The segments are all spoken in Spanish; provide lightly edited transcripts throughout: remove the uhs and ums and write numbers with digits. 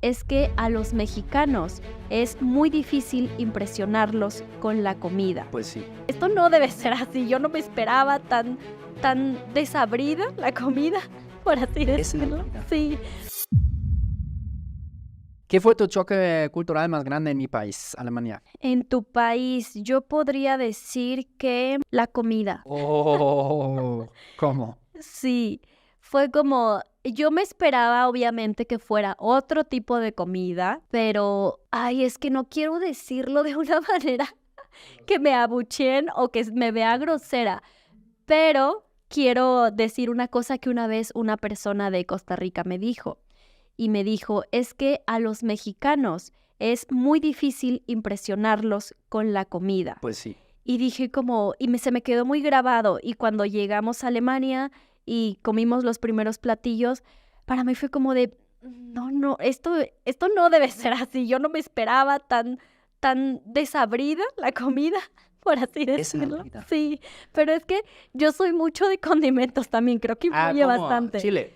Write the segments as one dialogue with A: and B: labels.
A: Es que a los mexicanos es muy difícil impresionarlos con la comida.
B: Pues sí.
A: Esto no debe ser así. Yo no me esperaba tan desabrida la comida, por así decirlo.
B: Desabrida.
A: Sí.
B: ¿Qué fue tu choque cultural más grande en mi país, Alemania?
A: En tu país, yo podría decir que la comida.
B: Oh, ¿cómo?
A: Sí, fue como, yo me esperaba obviamente que fuera otro tipo de comida, pero, ay, es que no quiero decirlo de una manera que me abucheen o que me vea grosera, pero quiero decir una cosa que una vez una persona de Costa Rica me dijo, y me dijo, es que a los mexicanos es muy difícil impresionarlos con la comida.
B: Pues sí.
A: Y dije como, se me quedó muy grabado. Y cuando llegamos a Alemania y comimos los primeros platillos, para mí fue como de, no, esto no debe ser así. Yo no me esperaba tan desabrida la comida, por así decirlo.
B: Desabrida.
A: Sí, pero es que yo soy mucho de condimentos también, creo que influye
B: ¿cómo?
A: bastante.
B: Chile.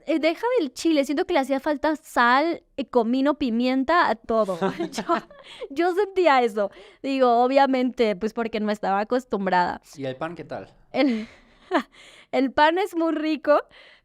A: Deja del chile, siento que le hacía falta sal, comino, pimienta, a todo. Yo sentía eso. Digo, obviamente, pues porque no estaba acostumbrada.
B: ¿Y el pan qué tal?
A: El, el pan es muy rico,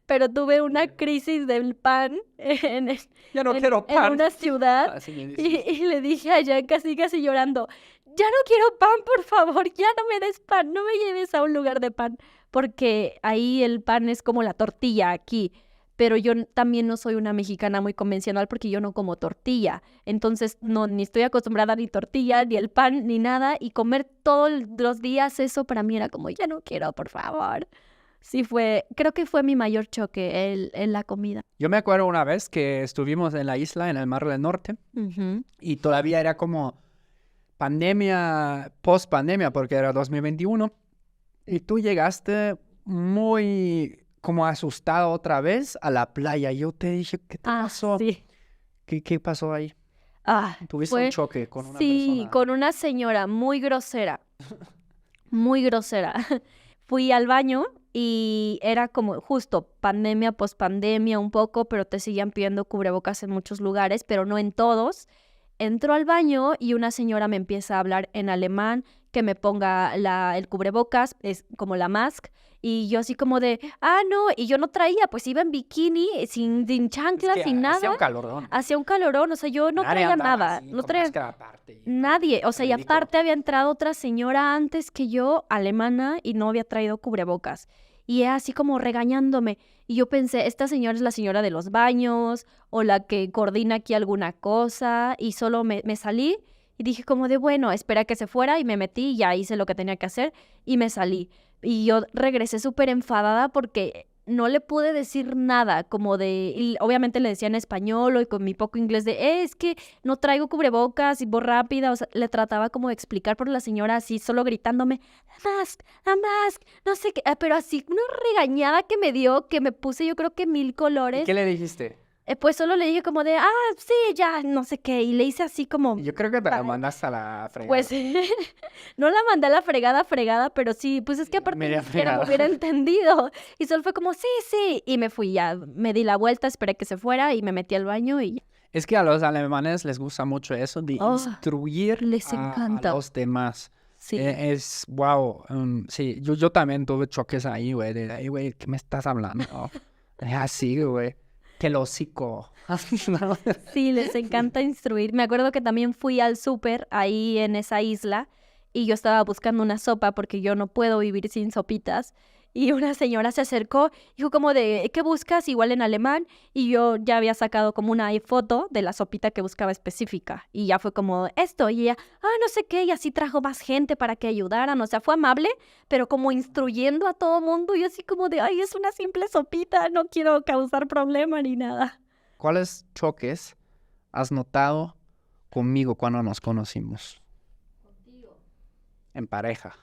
A: pero tuve una crisis del pan
B: Ya no
A: en
B: quiero pan.
A: una ciudad
B: Así me dices.
A: y le dije a Jan casi llorando, ya no quiero pan, por favor, ya no me des pan, no me lleves a un lugar de pan, porque ahí el pan es como la tortilla aquí. Pero yo también no soy una mexicana muy convencional porque yo no como tortilla. Entonces, no, ni estoy acostumbrada ni tortilla, ni el pan, ni nada. Y comer todos los días eso para mí era como, ya no quiero, por favor. Sí creo que fue mi mayor choque, la comida.
B: Yo me acuerdo una vez que estuvimos en la isla, en el Mar del Norte,
A: Ujú.
B: y todavía era como pandemia, post-pandemia, porque era 2021, y tú llegaste muy como asustado otra vez a la playa. Yo te dije, ¿qué te pasó?
A: Sí.
B: ¿Qué pasó ahí? Tuviste un
A: Fue,
B: choque con una
A: sí,
B: persona.
A: con una señora muy grosera. Muy grosera. Fui al baño y era como justo pandemia, pospandemia un poco, pero te seguían pidiendo cubrebocas en muchos lugares, pero no en todos. Entro al baño y una señora me empieza a hablar en alemán, que me ponga el cubrebocas, es como la mask, y yo así como de, no, y yo no traía, pues iba en bikini, sin chanclas,
B: Es que
A: sin
B: hacía
A: nada,
B: un calorón.
A: hacía un calorón, o sea, yo no
B: Nadie
A: traía
B: andaba
A: nada,
B: así,
A: no
B: con
A: traía
B: máscara aparte.
A: nadie, o sea, y
B: Ridículo.
A: aparte había entrado otra señora antes que yo, alemana, y no había traído cubrebocas. Y era así como regañándome. Y yo pensé, esta señora es la señora de los baños, o la que coordina aquí alguna cosa, y solo me salí y dije como de, bueno, espera que se fuera, y me metí y ya hice lo que tenía que hacer, y me salí. Y yo regresé súper enfadada porque no le pude decir nada, como de, y obviamente le decía en español o con mi poco inglés de, es que no traigo cubrebocas y voz rápida, o sea, le trataba como de explicar, por la señora así, solo gritándome, la mask, no sé qué, pero así una regañada que me dio, que me puse yo creo que 1000
B: ¿Y
A: colores,
B: qué le dijiste?
A: pues solo le dije como de, sí, ya, no sé qué, y le hice así como,
B: Yo creo que te la
A: "Bye".
B: mandaste a la fregada.
A: Pues no la mandé a la fregada, pero sí, pues es que aparte
B: Media
A: ni siquiera me
B: fregada.
A: hubiera entendido. Y solo fue como, sí, y me fui ya, me di la vuelta, esperé que se fuera y me metí al baño y
B: Es que a los alemanes les gusta mucho eso de
A: Oh,
B: instruir
A: les
B: a
A: encanta.
B: los demás.
A: Sí.
B: Wow. Sí, yo también tuve choques ahí, güey. Ay, güey, ¿qué me estás hablando? Es así, güey. Que lo hocico.
A: Sí, les encanta instruir. Me acuerdo que también fui al súper ahí en esa isla y yo estaba buscando una sopa porque yo no puedo vivir sin sopitas. Y una señora se acercó, dijo como de, ¿qué buscas? Igual en alemán. Y yo ya había sacado como una foto de la sopita que buscaba específica. Y ya fue como esto. Y ella, no sé qué. Y así trajo más gente para que ayudaran. O sea, fue amable, pero como instruyendo a todo mundo. Y así como de, ay, es una simple sopita. No quiero causar problema ni nada.
B: ¿Cuáles choques has notado conmigo cuando nos conocimos? En pareja.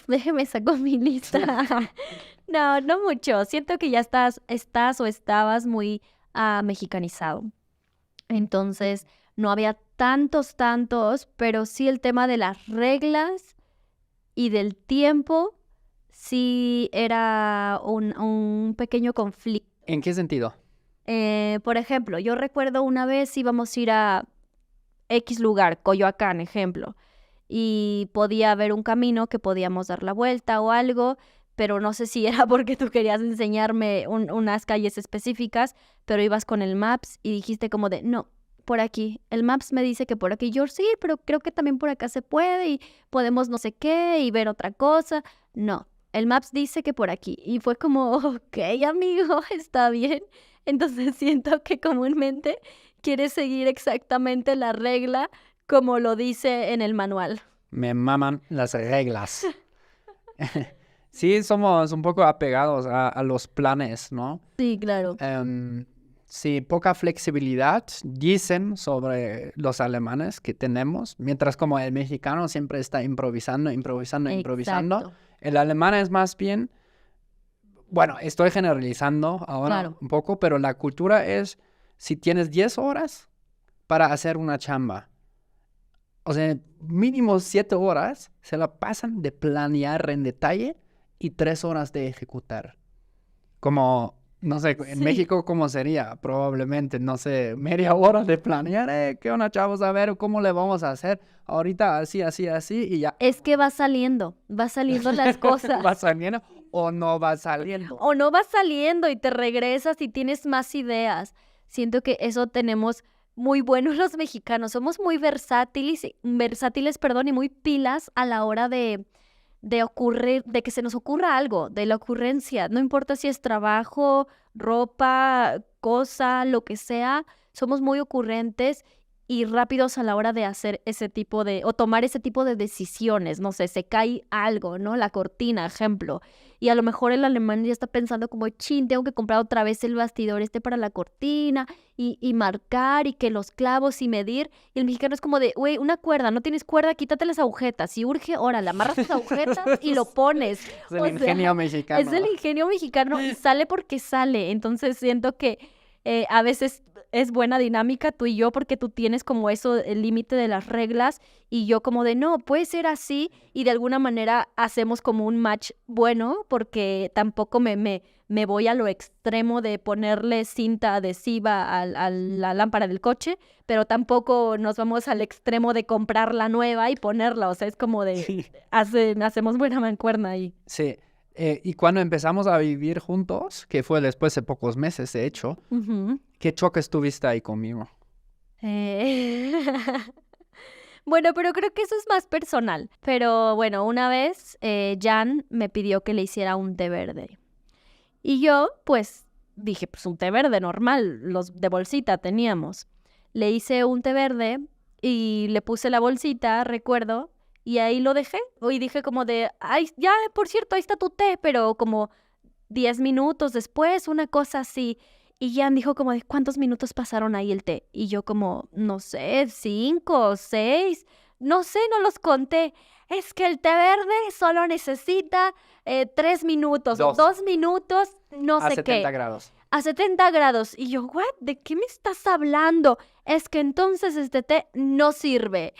A: Déjeme sacar mi lista. No mucho. Siento que ya estás o estabas muy mexicanizado. Entonces, no había tantos, pero sí el tema de las reglas y del tiempo, sí era un pequeño conflicto.
B: ¿En qué sentido?
A: Por ejemplo, yo recuerdo una vez íbamos a ir a X lugar, Coyoacán, ejemplo, y podía haber un camino que podíamos dar la vuelta o algo, pero no sé si era porque tú querías enseñarme unas calles específicas, pero ibas con el Maps y dijiste como de, no, por aquí. El Maps me dice que por aquí. Yo sí, pero creo que también por acá se puede y podemos no sé qué y ver otra cosa. No, el Maps dice que por aquí. Y fue como, ok, amigo, está bien. Entonces siento que comúnmente quieres seguir exactamente la regla como lo dice en el manual.
B: Me maman las reglas. Sí, somos un poco apegados a los planes, ¿no?
A: Sí, claro.
B: Sí, poca flexibilidad dicen sobre los alemanes que tenemos, mientras como el mexicano siempre está improvisando.
A: Exacto.
B: El alemán es más bien, bueno, estoy generalizando ahora
A: Claro.
B: un poco, pero la cultura es, si tienes 10 horas para hacer una chamba, o sea, mínimo 7 horas se la pasan de planear en detalle y 3 horas de ejecutar. Como, no sé, en
A: Sí.
B: México, ¿cómo sería? Probablemente, no sé, media hora de planear, ¿qué onda, chavos? A ver, ¿cómo le vamos a hacer? Ahorita así, y ya.
A: Es que va saliendo las cosas.
B: ¿Va saliendo o no va saliendo?
A: O no va saliendo y te regresas y tienes más ideas. Siento que eso tenemos muy buenos los mexicanos. Somos muy versátiles, perdón, y muy pilas a la hora de ocurrir, de que se nos ocurra algo, de la ocurrencia. No importa si es trabajo, ropa, cosa, lo que sea. Somos muy ocurrentes y rápidos a la hora de hacer ese tipo de, o tomar ese tipo de decisiones. No sé, se cae algo, ¿no? La cortina, ejemplo. Y a lo mejor el alemán ya está pensando como, chin, tengo que comprar otra vez el bastidor este para la cortina y marcar y que los clavos y medir. Y el mexicano es como de, güey, una cuerda, no tienes cuerda, quítate las agujetas. Si urge, órale, amarras las agujetas y lo pones.
B: Es el
A: O
B: ingenio
A: sea,
B: mexicano.
A: es el ingenio mexicano y sale porque sale. Entonces siento que a veces es buena dinámica tú y yo porque tú tienes como eso, el límite de las reglas y yo como de no, puede ser así y de alguna manera hacemos como un match bueno porque tampoco me voy a lo extremo de ponerle cinta adhesiva a la lámpara del coche, pero tampoco nos vamos al extremo de comprar la nueva y ponerla, o sea, es como de
B: Sí.
A: hacemos buena mancuerna ahí.
B: Sí. Y cuando empezamos a vivir juntos, que fue después de pocos meses, de hecho,
A: Ujú.
B: ¿qué choques tuviste ahí conmigo?
A: Eh, Bueno, pero creo que eso es más personal. Pero bueno, una vez Jan me pidió que le hiciera un té verde. Y yo, pues, dije, pues un té verde normal, los de bolsita teníamos. Le hice un té verde y le puse la bolsita, recuerdo, y ahí lo dejé. Y dije como de, ay, ya, por cierto, ahí está tu té, pero como 10 minutos después, una cosa así. Y Jan dijo como de, ¿cuántos minutos pasaron ahí el té? Y yo como, no sé, 5, 6, no sé, no los conté. Es que el té verde solo necesita 3 minutos o
B: Dos.
A: 2 minutos, no
B: A
A: sé
B: 70
A: qué,
B: grados.
A: a 70 grados. Y yo, ¿what? ¿De qué me estás hablando? Es que entonces este té no sirve.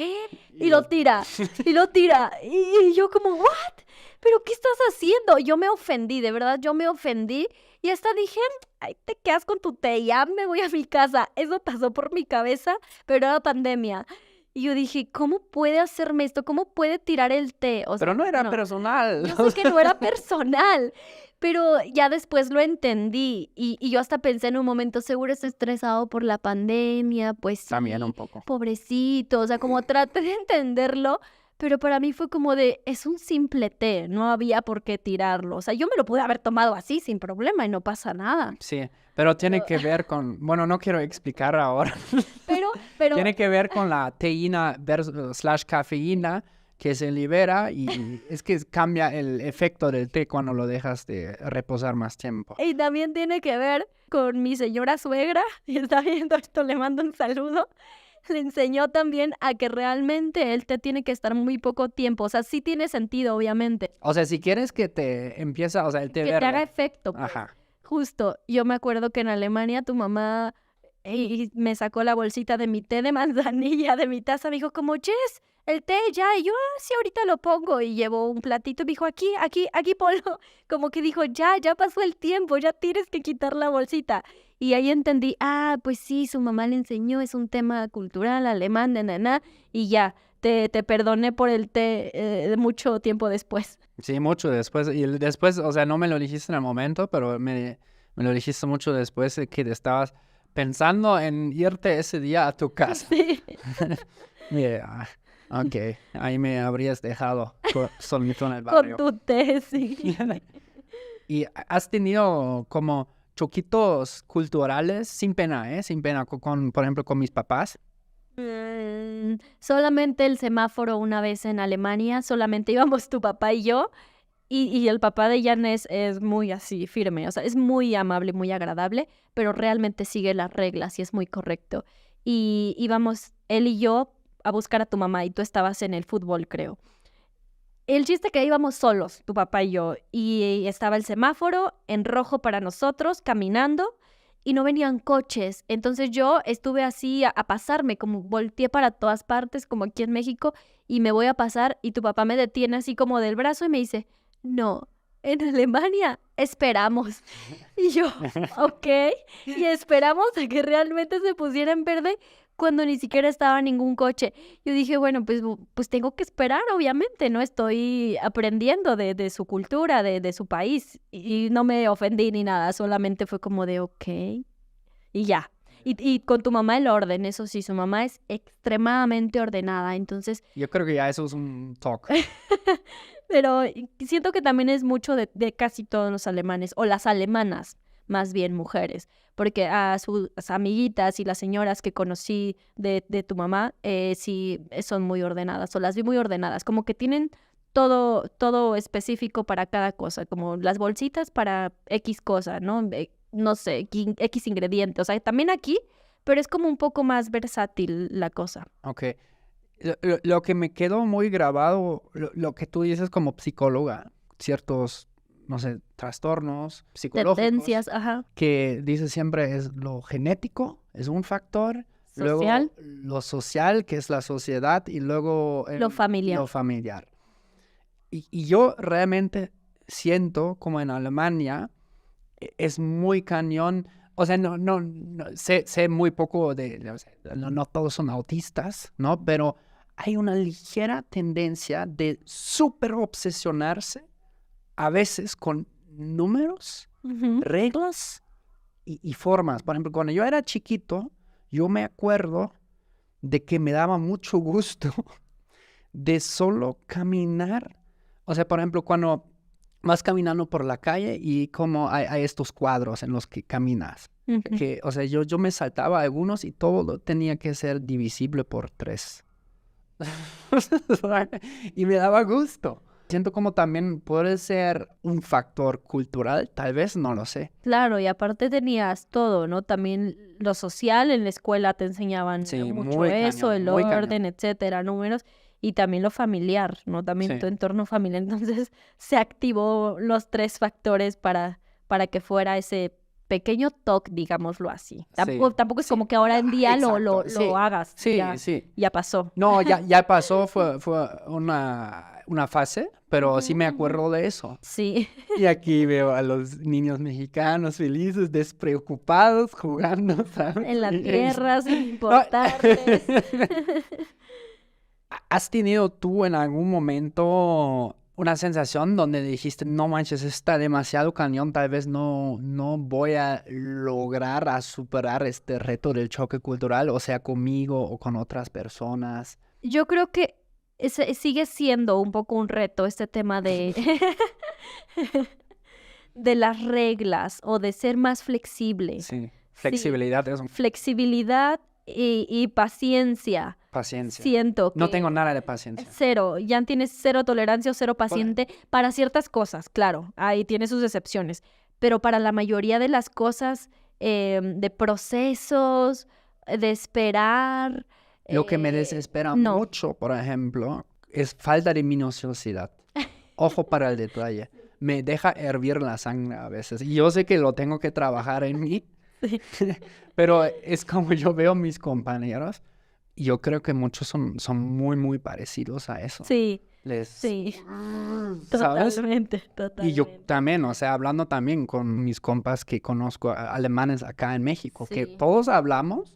A: Y lo tira, y lo tira. Y yo como, ¿what? ¿Pero qué estás haciendo? Yo me ofendí, de verdad, yo me ofendí. Y hasta dije, ay, te quedas con tu té, ya me voy a mi casa. Eso pasó por mi cabeza, pero era pandemia. Y yo dije, ¿cómo puede hacerme esto? ¿Cómo puede tirar el té? O sea,
B: Pero no era
A: no.
B: personal.
A: Yo sé que no era personal, pero ya después lo entendí y yo hasta pensé en un momento, seguro está estresado por la pandemia, pues sí,
B: También un poco.
A: pobrecito, o sea, como traté de entenderlo, pero para mí fue como de, es un simple té, no había por qué tirarlo, o sea, yo me lo pude haber tomado así sin problema y no pasa nada,
B: Sí, pero tiene
A: pero,
B: que ver con, bueno, no quiero explicar ahora.
A: pero,
B: Tiene que ver con la teína slash cafeína que se libera y es que cambia el efecto del té cuando lo dejas de reposar más tiempo.
A: y también tiene que ver con mi señora suegra, y está viendo esto, le mando un saludo. Le enseñó también a que realmente el té tiene que estar muy poco tiempo. O sea, sí tiene sentido, obviamente.
B: O sea, si quieres que te empiece, o sea, el té
A: Que te
B: verde.
A: haga efecto, pues.
B: Ajá.
A: Justo, yo me acuerdo que en Alemania tu mamá y me sacó la bolsita de mi té de manzanilla, de mi taza. Me dijo como, Jess, el té ya. Y yo, sí, ahorita lo pongo. Y llevó un platito y me dijo, aquí ponlo. Como que dijo, ya pasó el tiempo, ya tienes que quitar la bolsita. Y ahí entendí, pues sí, su mamá le enseñó, es un tema cultural alemán, y ya, te perdoné por el té mucho tiempo después.
B: Sí, mucho después. Y después, o sea, no me lo dijiste en el momento, pero me lo dijiste mucho después de que te estabas pensando en irte ese día a tu casa.
A: Sí.
B: Mira, ok, ahí me habrías dejado solito en el
A: Con
B: barrio.
A: tu té, sí.
B: ¿Y has tenido como choquitos culturales sin pena, sin pena, por ejemplo, con mis papás?
A: Solamente el semáforo una vez en Alemania, solamente íbamos tu papá y yo, y el papá de Jan es muy así, firme, o sea, es muy amable, muy agradable, pero realmente sigue las reglas y es muy correcto. Y íbamos él y yo a buscar a tu mamá y tú estabas en el fútbol, creo. El chiste que íbamos solos, tu papá y yo, y estaba el semáforo en rojo para nosotros, caminando, y no venían coches. Entonces yo estuve así a pasarme, como volteé para todas partes, como aquí en México, y me voy a pasar, y tu papá me detiene así como del brazo y me dice, no, en Alemania esperamos. Y yo, ok, y esperamos a que realmente se pusiera en verde cuando ni siquiera estaba ningún coche. Yo dije, bueno, pues tengo que esperar, obviamente, ¿no? Estoy aprendiendo de su cultura, de su país, y no me ofendí ni nada, solamente fue como de, ok, y ya. Y con tu mamá el orden, eso sí, su mamá es extremadamente ordenada, entonces,
B: Yo creo que ya eso es un talk.
A: pero siento que también es mucho de casi todos los alemanes, o las alemanas, más bien mujeres, porque a sus amiguitas y las señoras que conocí de tu mamá, sí son muy ordenadas, o las vi muy ordenadas, como que tienen todo específico para cada cosa, como las bolsitas para X cosa, ¿no? No sé, X ingrediente, o sea, también aquí, pero es como un poco más versátil la cosa.
B: Ok. Lo que me quedó muy grabado, lo que tú dices como psicóloga, ciertos, no sé, trastornos psicológicos,
A: Tendencias, ajá,
B: que dices siempre es lo genético, es un factor,
A: social,
B: luego lo social, que es la sociedad, y luego
A: lo familiar.
B: lo familiar. Y yo realmente siento como en Alemania es muy cañón. O sea, sé muy poco o sea, no todos son autistas, ¿no? Pero hay una ligera tendencia de súper obsesionarse a veces con números,
A: Ujú.
B: reglas y formas. Por ejemplo, cuando yo era chiquito, yo me acuerdo de que me daba mucho gusto de solo caminar. O sea, por ejemplo, cuando vas caminando por la calle y como hay estos cuadros en los que caminas.
A: Ujú.
B: Que, o sea, yo me saltaba algunos y todo tenía que ser divisible por 3. Y me daba gusto. Siento como también puede ser un factor cultural, tal vez, no lo sé.
A: Claro, y aparte tenías todo, ¿no? También lo social, en la escuela te enseñaban
B: Sí,
A: mucho
B: muy
A: eso,
B: cañón,
A: el
B: muy cañón.
A: orden, etcétera, números, y también lo familiar, ¿no? También
B: Sí.
A: tu entorno familiar. Entonces se activó los 3 factores para que fuera ese pequeño toque, digámoslo así. Tampoco es
B: Sí.
A: como que ahora en día
B: Exacto,
A: lo
B: sí,
A: hagas,
B: sí,
A: ya,
B: sí.
A: ya pasó.
B: No, ya pasó, fue una fase, pero sí
A: Ujú,
B: me
A: ujú.
B: acuerdo de eso.
A: Sí,
B: Y aquí veo a los niños mexicanos felices, despreocupados, jugando, ¿sabes?
A: en la tierra, sin
B: No.
A: importarles.
B: ¿Has tenido tú en algún momento una sensación donde dijiste, no manches, está demasiado cañón, tal vez no voy a lograr a superar este reto del choque cultural, o sea, conmigo o con otras personas?
A: Yo creo que sigue siendo un poco un reto este tema de, de las reglas o de ser más flexible.
B: Sí,
A: Sí,
B: flexibilidad es
A: flexibilidad y paciencia.
B: paciencia.
A: Siento
B: No tengo
A: que
B: nada de paciencia.
A: cero, ya tienes cero tolerancia o cero paciente para ciertas cosas, claro, ahí tiene sus excepciones, pero para la mayoría de las cosas, de procesos, de esperar,
B: Lo que me desespera
A: no.
B: mucho, por ejemplo, es falta de minuciosidad. Ojo para el detalle. Me deja hervir la sangre a veces. Y yo sé que lo tengo que trabajar en mí,
A: Sí.
B: Pero es como yo veo mis compañeros y yo creo que muchos son muy, muy parecidos a eso.
A: Sí,
B: Les,
A: sí,
B: ¿sabes?
A: totalmente,
B: Y yo
A: totalmente.
B: también, o sea, hablando también con mis compas que conozco alemanes acá en México, que
A: Sí.
B: todos hablamos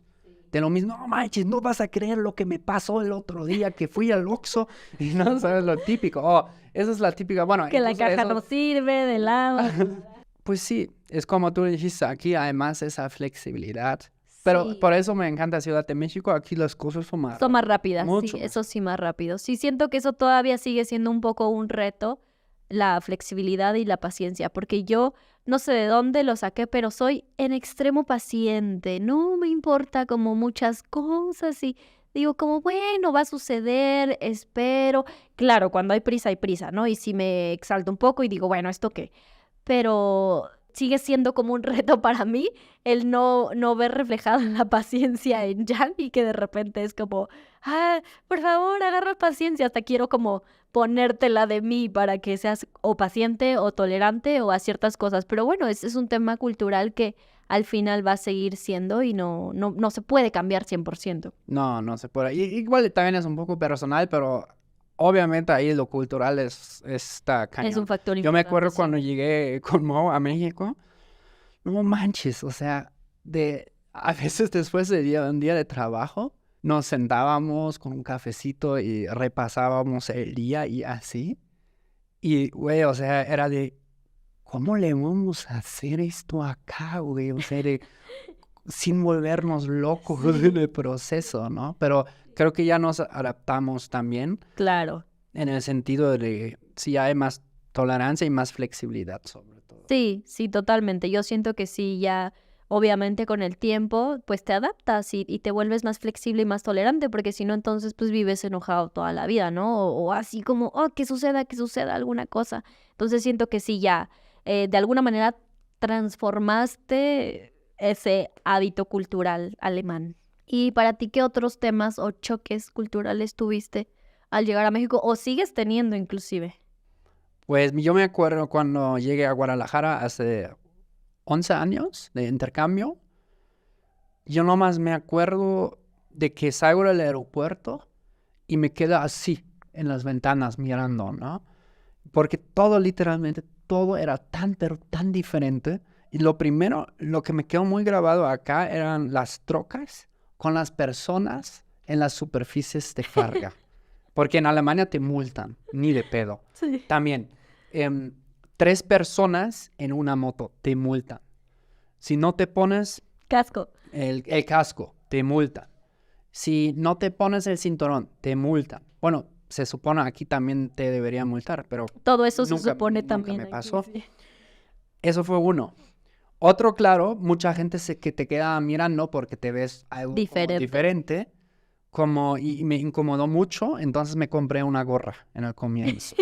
B: de lo mismo. No manches, no vas a creer lo que me pasó el otro día que fui al Oxxo y no sabes lo típico. Oh, esa es la típica, bueno,
A: Que la
B: incluso
A: caja
B: eso,
A: no sirve, de lado.
B: pues sí, es como tú dijiste, aquí hay más esa flexibilidad. Pero
A: Sí.
B: por eso me encanta Ciudad de México, aquí las cosas son más
A: Son más
B: rápidas,
A: rápidas, sí,
B: mucho más.
A: eso sí, más rápido. Sí, siento que eso todavía sigue siendo un poco un reto, la flexibilidad y la paciencia, porque yo no sé de dónde lo saqué, pero soy en extremo paciente, no me importa como muchas cosas y digo como, bueno, va a suceder, espero. Claro, cuando hay prisa, ¿no? Y si me exalto un poco y digo, bueno, ¿esto qué? Pero sigue siendo como un reto para mí el no ver reflejada la paciencia en Jan y que de repente es como, por favor, agarra paciencia, hasta quiero como ponértela de mí para que seas o paciente o tolerante o a ciertas cosas. Pero bueno, es un tema cultural que al final va a seguir siendo y no se puede cambiar 100%.
B: No, no se puede. Igual también es un poco personal, pero obviamente ahí lo cultural está
A: Es un
B: cañón.
A: factor
B: Yo me
A: importante,
B: acuerdo
A: sí.
B: cuando llegué con Mo a México, no manches, o sea, a veces después de un día de trabajo, nos sentábamos con un cafecito y repasábamos el día y así. Y, güey, o sea, era de, ¿cómo le vamos a hacer esto acá, güey? O sea, sin volvernos locos en el proceso, ¿no? Pero creo que ya nos adaptamos también
A: Claro.
B: en el sentido de si hay más tolerancia y más flexibilidad sobre todo.
A: Sí, sí, totalmente. Yo siento que sí, ya obviamente con el tiempo, pues te adaptas y te vuelves más flexible y más tolerante, porque si no, entonces pues vives enojado toda la vida, ¿no? O así como, oh, que suceda alguna cosa. Entonces siento que sí, ya de alguna manera transformaste ese hábito cultural alemán. ¿Y para ti qué otros temas o choques culturales tuviste al llegar a México o sigues teniendo inclusive?
B: Pues yo me acuerdo cuando llegué a Guadalajara hace 11 años de intercambio, yo nomás me acuerdo de que salgo del aeropuerto y me quedo así en las ventanas mirando, ¿no? Porque todo, literalmente, todo era tan, pero tan diferente. Y lo primero, lo que me quedó muy grabado acá eran las trocas con las personas en las superficies de carga. Porque en Alemania te multan, ni de pedo.
A: Sí.
B: También, 3 personas en una moto te multan. Si no te pones
A: Casco.
B: el casco, te multan. Si no te pones el cinturón, te multan. Bueno, se supone aquí también te deberían multar, pero
A: Todo eso se
B: nunca
A: supone también
B: me
A: aquí,
B: pasó.
A: sí.
B: Eso fue uno. Otro, claro, mucha gente que te queda mirando porque te ves algo como diferente, y me incomodó mucho, entonces me compré una gorra en el comienzo.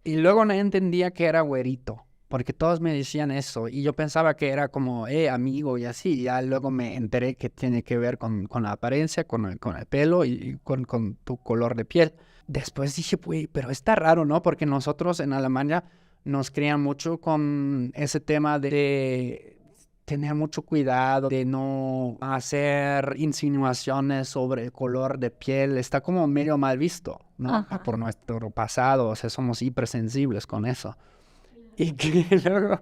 B: Y luego no entendía que era güerito, porque todos me decían eso, y yo pensaba que era como, amigo y así, y ya luego me enteré que tiene que ver con la apariencia, con el pelo y con tu color de piel. Después dije, güey, pero está raro, ¿no? Porque nosotros en Alemania nos crían mucho con ese tema de tener mucho cuidado, de no hacer insinuaciones sobre el color de piel. Está como medio mal visto, ¿no?
A: Ajá.
B: Por nuestro pasado, o sea, somos hipersensibles con eso. Y que luego,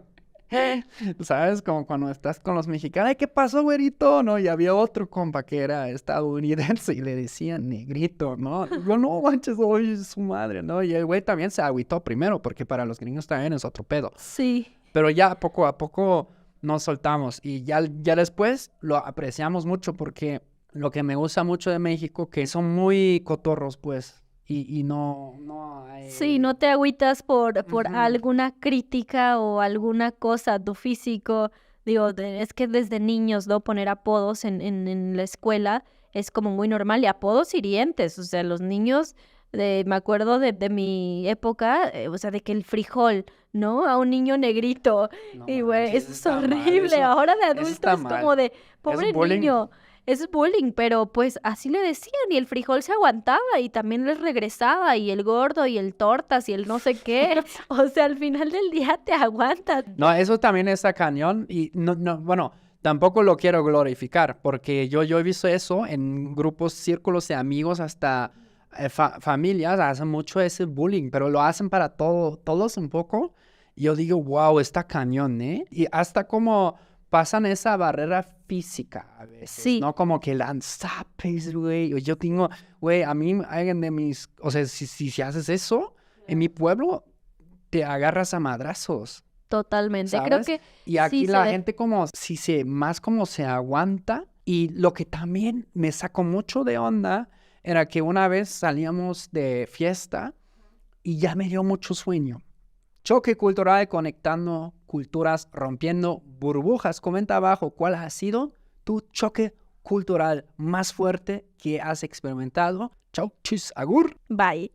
B: ¿sabes? Como cuando estás con los mexicanos, "Ay, ¿qué pasó, güerito?", ¿no? Y había otro compa que era estadounidense y le decían negrito, ¿no? Yo, no manches, oye, su madre, ¿no? Y el güey también se agüitó primero, porque para los gringos también es otro pedo.
A: Sí.
B: Pero ya poco a poco nos soltamos y ya después lo apreciamos mucho porque lo que me gusta mucho de México que son muy cotorros, pues, y no hay...
A: Sí, no te agüitas por
B: Ujú.
A: alguna crítica o alguna cosa a tu físico. Digo, es que desde niños, ¿no? Poner apodos en la escuela es como muy normal y apodos hirientes. O sea, los niños, me acuerdo de mi época, o sea, de que el frijol, ¿no? A un niño negrito.
B: No
A: Y güey,
B: manches,
A: eso es
B: está mal,
A: horrible. Ahora de
B: eso
A: adulto
B: está
A: es como
B: mal.
A: de,
B: Es
A: pobre
B: bullying.
A: niño. Es bullying, pero pues así le decían y el frijol se aguantaba y también les regresaba y el gordo y el tortas y el no sé qué. O sea, al final del día te aguantas.
B: No, eso también está cañón y bueno, tampoco lo quiero glorificar, porque yo he visto eso en grupos, círculos de amigos, hasta familias, hacen mucho ese bullying, pero lo hacen para todos un poco. Y yo digo, wow, está cañón, ¿eh? Y hasta como pasan esa barrera física a veces,
A: Sí,
B: ¿no? Como que lanzapes, güey. Yo tengo, güey, a mí, alguien de mis, o sea, si haces eso, en mi pueblo, te agarras a madrazos.
A: totalmente. Creo
B: ¿Sabes?
A: que
B: Y
A: sí
B: aquí
A: se
B: la
A: de...
B: gente como, si se, más como se aguanta. Y lo que también me sacó mucho de onda era que una vez salíamos de fiesta y ya me dio mucho sueño. Choque cultural conectando culturas, rompiendo burbujas. Comenta abajo cuál ha sido tu choque cultural más fuerte que has experimentado. Chau, chis, agur.
A: Bye.